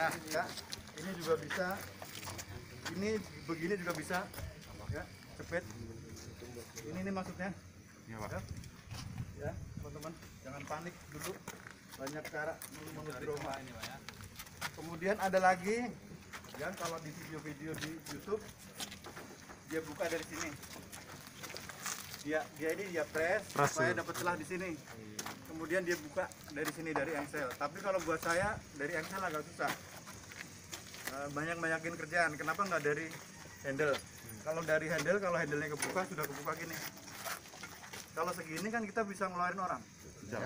Nah, ya, ini juga bisa. Ini begini juga bisa. Ya, cepet. Ini maksudnya. Iya, Pak. Ya, teman-teman, jangan panik dulu. Banyak cara menuju rumah ini, Pak ya. Kemudian ada lagi, ya, kalau di video-video di YouTube dia buka dari sini. Dia press supaya dapat celah di sini. Kemudian dia buka dari sini dari engsel. Tapi kalau buat saya dari engsel agak susah. Banyakin kerjaan. Kenapa nggak dari handle? Kalau dari handle, kalau handlenya kebuka sudah kebuka gini. Kalau segini kan kita bisa ngeluarin orang.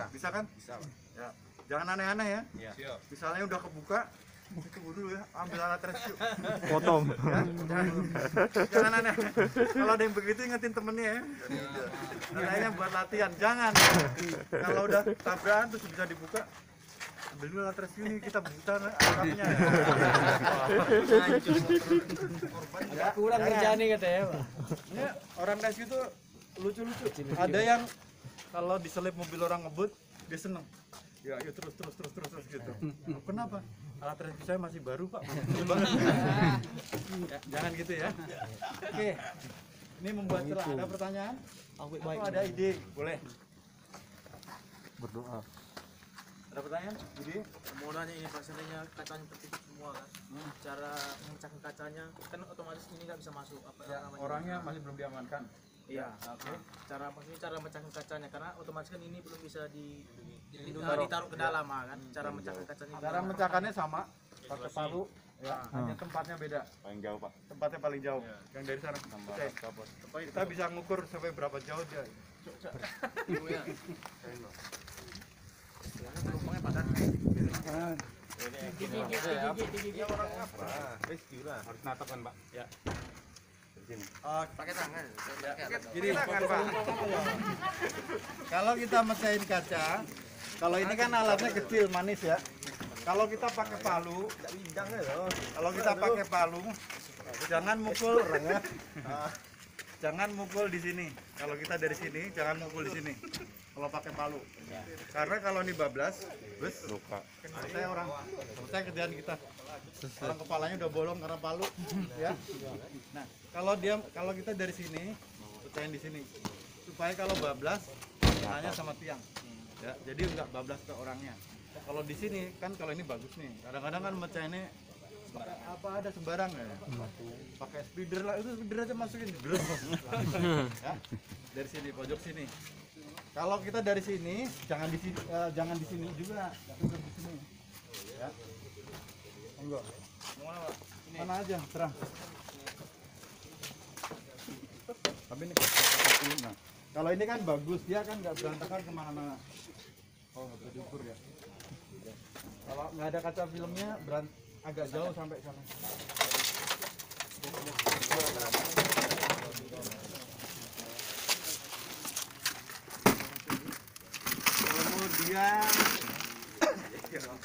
Bisa kan? Bisa. Ya. Jangan aneh-aneh ya. Iya. Misalnya udah kebuka, tunggu dulu ya, ambil alat rescue. Potong. Ya, jangan aneh. Kalau ada yang begitu ingetin temennya ya. Caranya buat latihan, jangan. Kalau udah tabrakan terus bisa dibuka, ambil dulu alat rescue ini, kita buta atapnya. Ya, kurang kerjaan nih katanya, Pak. ini orang rescue tuh lucu-lucu. Ada yang kalau diselip mobil orang ngebut, dia seneng. Ya, yuk terus gitu. Kenapa? Alat rescue saya masih baru, Pak. Ya, jangan gitu ya. Oke. Ini membuat celah. Ada pertanyaan? Oh, ada ide? Boleh. Berdoa. Ada pertanyaan? Ide? Mau nanya ini Pak, seandainya kacanya tertutup semua kan, cara memecahkan kacanya kan otomatis ini nggak bisa masuk apa Ya, namanya? orangnya masih belum diamankan. Iya. Oke. Maksudnya cara memecahkan kacanya karena otomatis kan ini belum bisa ditaruh ke dalam kan. Cara memecahkan kacanya. Cara memecahkannya sama, pakai palu. Ya, hanya tempatnya beda. Paling jauh, Pak. Tempatnya paling jauh. Yang dari sana. Oke. Kita bisa ngukur sampai berapa jauh dia. Harus natap kan, Pak? Ya. Pakai tangan. Jadi kalau kita mecahin kaca, kalau ini kan alatnya kecil manis ya. Kalau kita pakai palu, jangan mukul, jangan mukul di sini. Kalau kita dari sini, jangan mukul di sini. Kalau pakai palu, karena kalau ini bablas, bus, Luka. selesai orang, selesai kerjaan kita. Orang kepalanya udah bolong karena palu, ya. Nah, kalau kita dari sini, pecahin di sini, supaya kalau bablas, hanya sama tiang, ya. Jadi nggak bablas ke orangnya. Kalau di sini kan kalau ini bagus nih, kadang-kadang kan mecahinnya apa ada sembarang ya. Pakai spider lah, itu spider aja masukin, ya. Dari sini pojok sini. Kalau kita dari sini, jangan di sini juga, tapi di sini, ya. Enggak. Mana aja, terang. Tapi ini nah, kalau ini kan bagus, dia kan nggak berantakan kemana-mana. Oh, nggak bisa diukur ya. Kalau nggak ada kaca filmnya, agak jauh sampai sana. Kemudian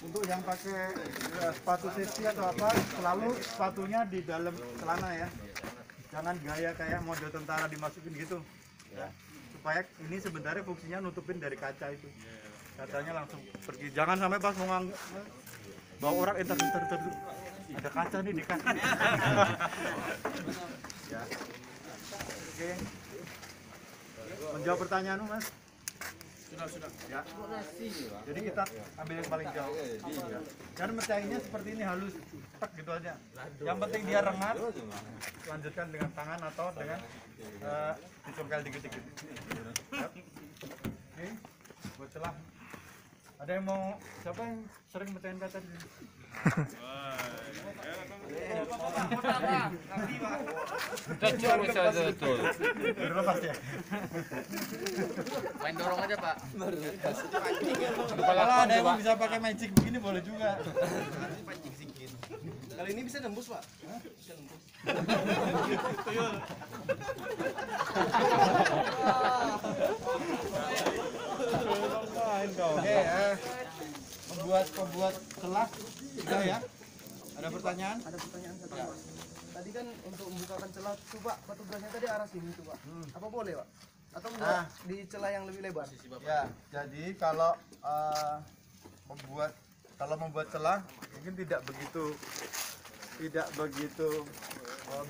untuk yang pakai sepatu safety atau apa, selalu sepatunya di dalam celana ya. Jangan gaya kayak model tentara dimasukin gitu. Ya. Supaya ini sebenarnya fungsinya nutupin dari kaca itu. Kacanya langsung pergi. Jangan sampai pas mau bawa orang entar ada kaca nih di kaki. Ya. Oke. Menjawab pertanyaanmu, Mas? Sudah. Ya. Jadi kita ambil yang paling jauh. Ya. Dan mecahinnya seperti ini halus, tek gitu aja. Yang penting dia rengat. Lanjutkan dengan tangan atau dengan dicongkel dikit-dikit. Ya. Oke. Buat celah. Ada yang mau, siapa yang sering mecahin kaca di sini? Lepas ya. Main dorong aja Pak. Kalau ada yang bisa pakai magic begini boleh juga. Kali ini bisa nembus Pak. Bisa nembus. Oke, membuat celah sudah ya. Ada pertanyaan? Ada pertanyaan satu Pak. Tadi kan untuk membukakan celah tuh Pak, petugasnya tadi arah sini tuh Pak. Apa boleh Pak? Atau membuat di celah yang lebih lebar? Ya, jadi kalau membuat kalau membuat celah mungkin tidak begitu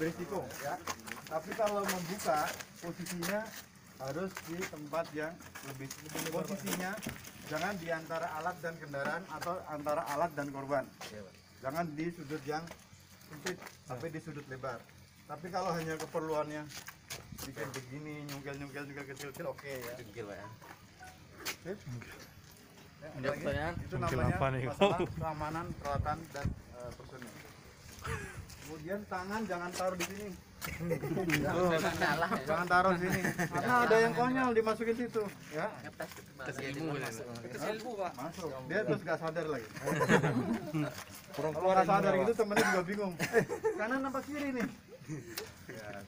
berisiko ya. Tapi kalau membuka posisinya harus di tempat yang lebih posisinya jangan di antara alat dan kendaraan atau antara alat dan korban. Jangan di sudut yang sempit tapi di sudut lebar. Tapi kalau hanya keperluannya bikin begini nyungkel juga kecil-kecil oke ya. Sip. Ya, ada lagi? Itu namanya masalah keamanan peralatan dan personil. Kemudian tangan jangan taruh di sini. Jangan taruh di sini. Karena ada yang konyol dimasukin situ, ya. Kesilbu Pak. Masuk. Dia terus nggak sadar lagi. Kalau nggak sadar itu temennya juga bingung. Kanan apa kiri nih? Ya.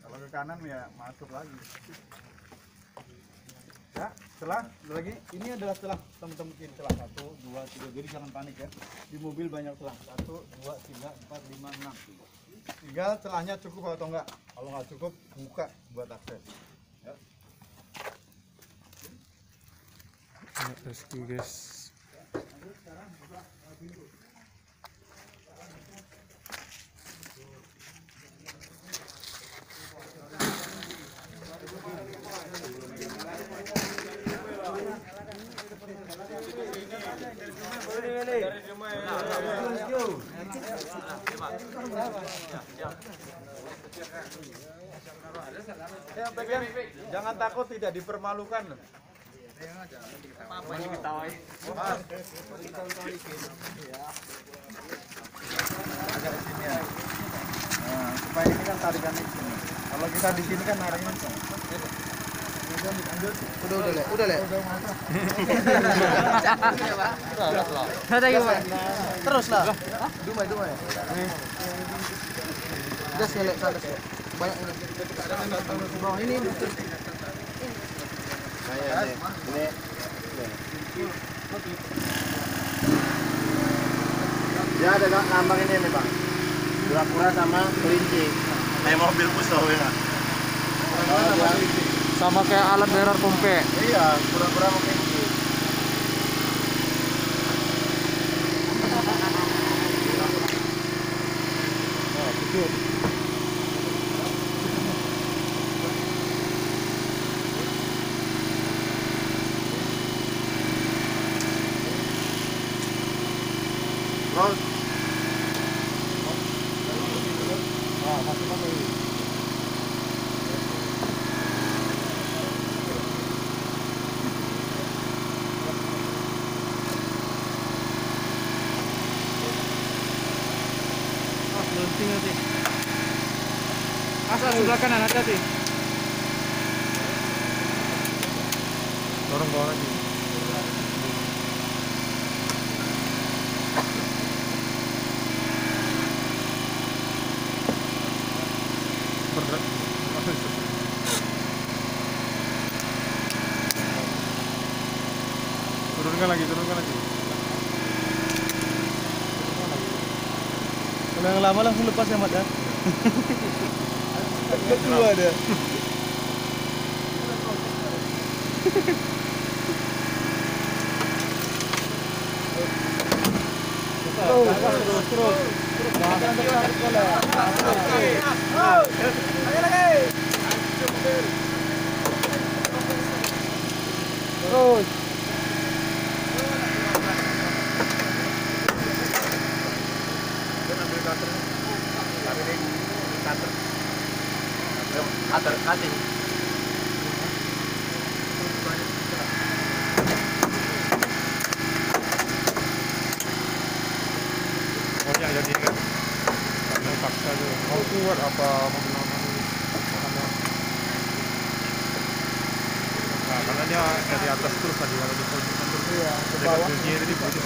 Kalau ke kanan ya masuk lagi. Ya, celah lagi. Ini adalah celah teman-teman ini celah 1, 2, 3. Jadi jangan panik ya. Di mobil banyak celah. 1, 2, 3, 4, 5, 6. Tinggal celahnya cukup atau enggak. Kalau nggak cukup buka buat akses. Ya. Rescue guys. Sekarang buka pintu. Ya, bagian jangan takut tidak dipermalukan. Apa yang diketahui? Agak di sini ya. Nah, supaya ini kan tarikannya di sini. Kalau kita di sini kan nariknya di sini. Udah le. Terus lah. Dumai. Udah selek sana. Banyak ini. Bawah ini. Ini. Ya ada lambang ini nih Bang. Kura-kura sama kelinci. Kayak mobil musuh ya. Sama kayak alat berer pompe. Iya, kura-kura sama kelinci. Terus Asal sebelah kanan hati-hati. Dorong bawah lagi. Berat. Turunkan lagi. Kalau yang lama langsung lepas ya Mat ya. Kedua ada. Terus. Cutting. Pokoknya jadi kan. Kamu paksa tuh. Mau kuat apa mau gimana? Nah, karena dia dari atas terus tadi kalau di pojokan terus. Iya, ke Dekat bawah. kuncinya itu di pojok.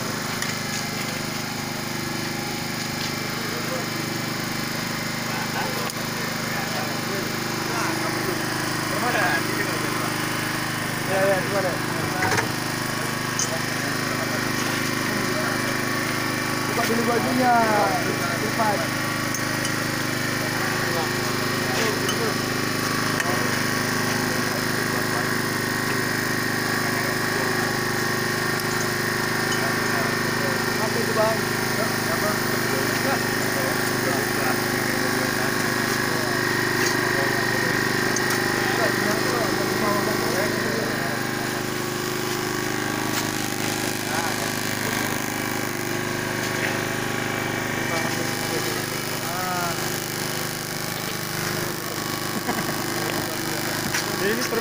Ya, gimana? Buka dulu bajunya. Cepat.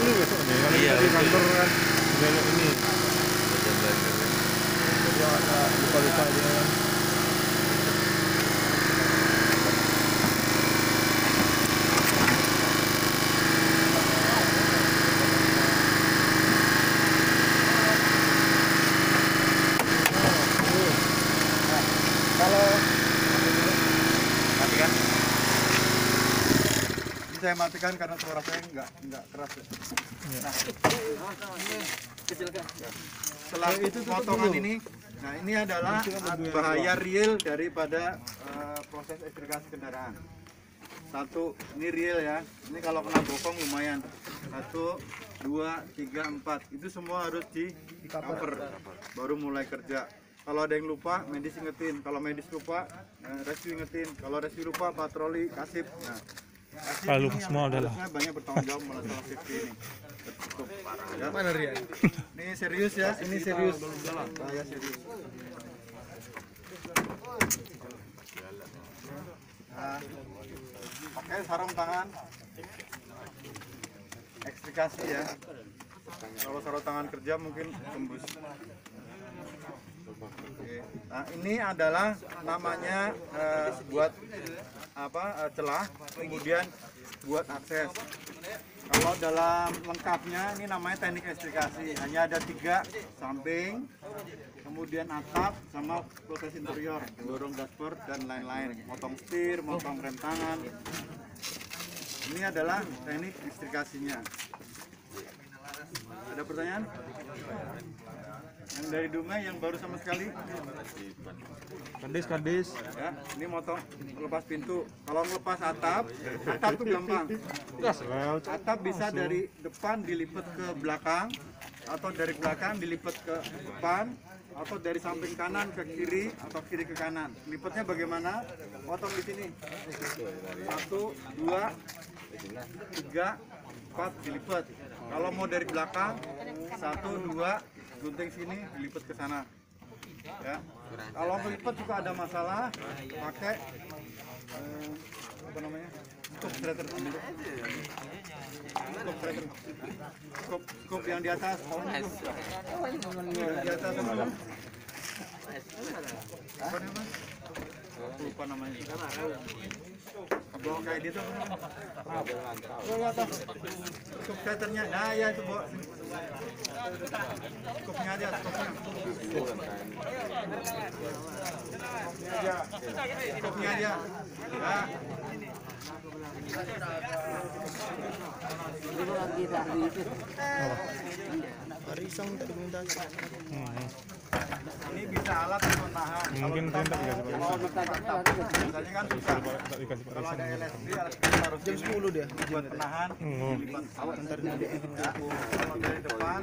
dulu besok nih. Kalau Iya, kita di betul. kantor kan belok ini. Belajar kan. Jadi ada lupa-lupa dia kan. Kalau matikan, ini saya matikan karena suara saya nggak keras ya. Nah, setelah itu potongan ini, nah ini adalah bahaya real daripada proses ekstrikasi kendaraan. Satu, ini real ya. Ini kalau kena bokong lumayan. 1, 2, 3, 4. Itu semua harus di cover. Baru mulai kerja. Kalau ada yang lupa, medis ingetin. Kalau medis lupa, rescue ingetin. Kalau rescue lupa, patroli, kasip. Nah, kasip Kalau ini yang semua adalah. harusnya banyak bertanggung jawab masalah safety ini. Cukup. Ya. Mana Rian? Ini serius ya, ini serius. Bahaya serius. Nah, pakai sarung tangan. Ekstrikasi ya. Kalau sarung tangan kerja mungkin tembus. Oke. Nah, ini adalah namanya buat apa celah, kemudian buat akses. Kalau dalam lengkapnya ini namanya teknik ekstrikasi. Hanya ada 3, samping, kemudian atap, sama proses interior, dorong dashboard dan lain-lain. Motong setir, motong rem tangan. Ini adalah teknik ekstrikasinya. Ada pertanyaan? Yang dari Dumai yang baru sama sekali? Kandis. Ya, ini motong lepas pintu. Kalau lepas atap tuh gampang. Atap bisa dari depan dilipat ke belakang, atau dari belakang dilipat ke depan, atau dari samping kanan ke kiri, atau kiri ke kanan. Lipatnya bagaimana? Potong di sini. 1, 2, 3, 4 dilipat. Kalau mau dari belakang, 1, 2, gunting sini dilipat ke sana. Ya. Kalau melipat juga ada masalah, pakai apa namanya? Scoop shredder. Scoop shredder. Scoop yang di atas. Di atas apa? Apa namanya? Lupa namanya. Bawa kayak gitu. Bawa atas. Scoop shreddernya. Nah, ya itu bawa. Scoopnya aja, scoopnya. Scoopnya aja. Ya. Ini bisa alat untuk nahan. Mungkin perintah dikasih Pak Kalau kita biasanya kan susah. Tak dikasih Pak Kalau ada Isan. LSD, alat kita harus Jam 10 dia. buat penahan. Dilipat. Ntar dia Ya. Kalau dari depan,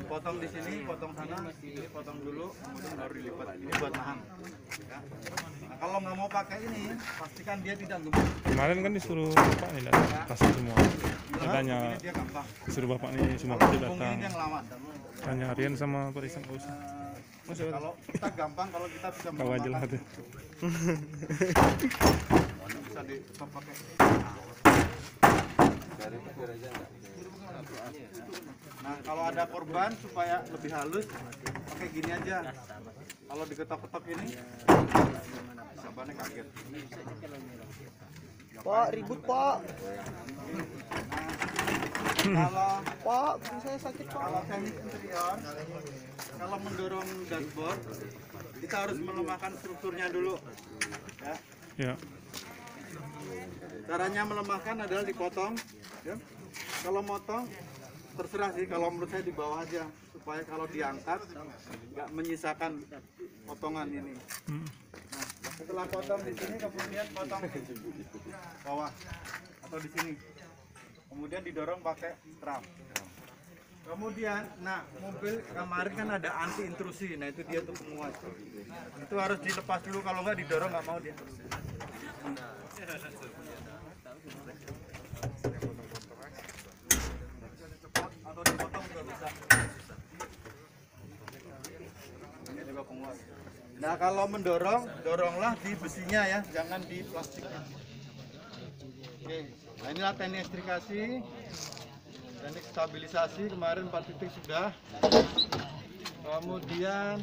potong di sini, potong sana, ini potong dulu, kemudian baru dilipat. Ini buat nahan. Ya. Nah, kalau nggak mau pakai ini, pastikan dia tidak gemuk. Kemarin kan disuruh Bapak nih datang kasih semua. Katanya Ini dia gampang. disuruh Bapak nih semua Kalau kasih gembung datang. ini dia ngelawan. Tanya Rian sama Pak Isan nggak usah. Kalau kita gampang, kalau kita bisa Kau aja lah tuh. bisa di stop pakai. Nah, kalau ada korban supaya lebih halus, pakai gini aja. Kalau diketok-ketok ini, sabarnya kaget. Pak, ribut Pak. Kalau Pak, saya sakit Pak. kalau teknik interior, kalau mendorong dashboard, kita harus melemahkan strukturnya dulu. Ya. Ya. Caranya melemahkan adalah dipotong. Ya. Kalau motong, terserah sih. Kalau menurut saya di bawah aja, supaya kalau diangkat nggak menyisakan potongan ini. Nah, setelah potong di sini, kemudian potong bawah atau di sini. Kemudian didorong pakai strap. Kemudian, nah mobil kemarin kan ada anti intrusi. Nah itu dia tuh penguat. Itu harus dilepas dulu, kalau nggak didorong nggak mau dia. Atau dipotong juga bisa. Ini juga penguat. Nah kalau mendorong, doronglah di besinya ya, jangan di plastiknya. Oke, nah inilah teknik ekstrikasi teknik stabilisasi kemarin 4 titik sudah. Kemudian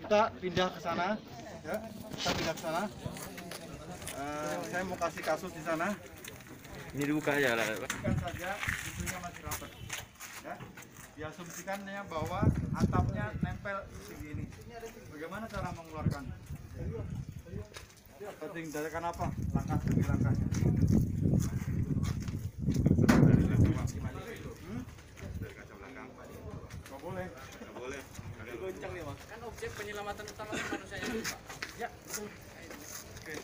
kita pindah ke sana, ya. Kita pindah ke sana. Saya mau kasih kasus di sana. Ini dibuka aja lah. Pastikan saja pintunya masih rapat. Ya. Diasumsikannya bahwa atapnya nempel segini. Bagaimana cara mengeluarkan? Penting dadakan apa? Langkah demi langkahnya. Nggak boleh. Kan objek penyelamatan utama manusia itu, Pak. Ya, betul. Oke.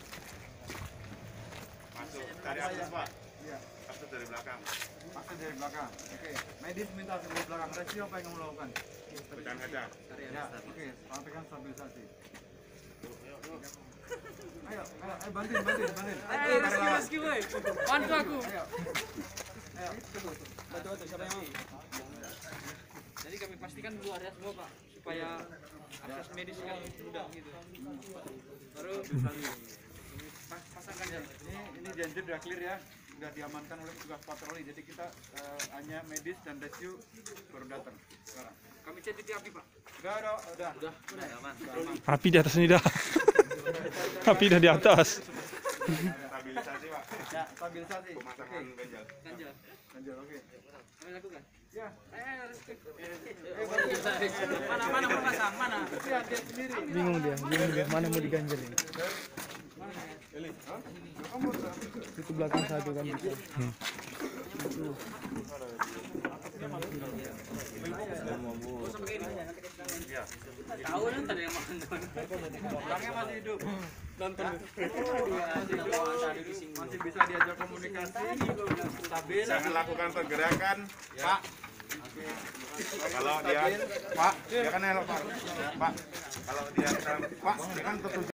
Masuk dari atas Pak. Iya. Masuk dari belakang. Masuk dari belakang. Oke. Medis minta dari belakang. Resio apa yang kamu lakukan? Pecahan kaca. Ya, oke. Sampaikan stabilisasi. Ayo, bantuin. Meski woi. Bantu aku. Ayo. Bantu siapa yang mau? Jadi kami pastikan dulu area semua, Pak, supaya akses medis kan mudah gitu. Baru pasangkan jalan. Ini janji udah clear ya. Sudah diamankan oleh petugas patroli. Jadi kita hanya medis dan rescue baru datang. Sekarang. Kami cek titik api, Pak. Udah. Aman. Api di atas ini dah. Api dah di atas. Stabilisasi Pak. Ya, stabilisasi. Pemasangan ganjal. Ganjil, oke. Kami lakukan. Ya. Mana pasang? Mana? Lihat dia sendiri. Bingung dia mana mau diganjel ini. Itu belakang satu kan bisa. Tahu kan tadi yang makan. Orangnya masih hidup. Masih bisa diajak komunikasi. Stabil. Jangan lakukan pergerakan Pak. Kalau dia Pak, dia kan elok Pak. Pak, kalau dia Pak, dia kan ketujuh.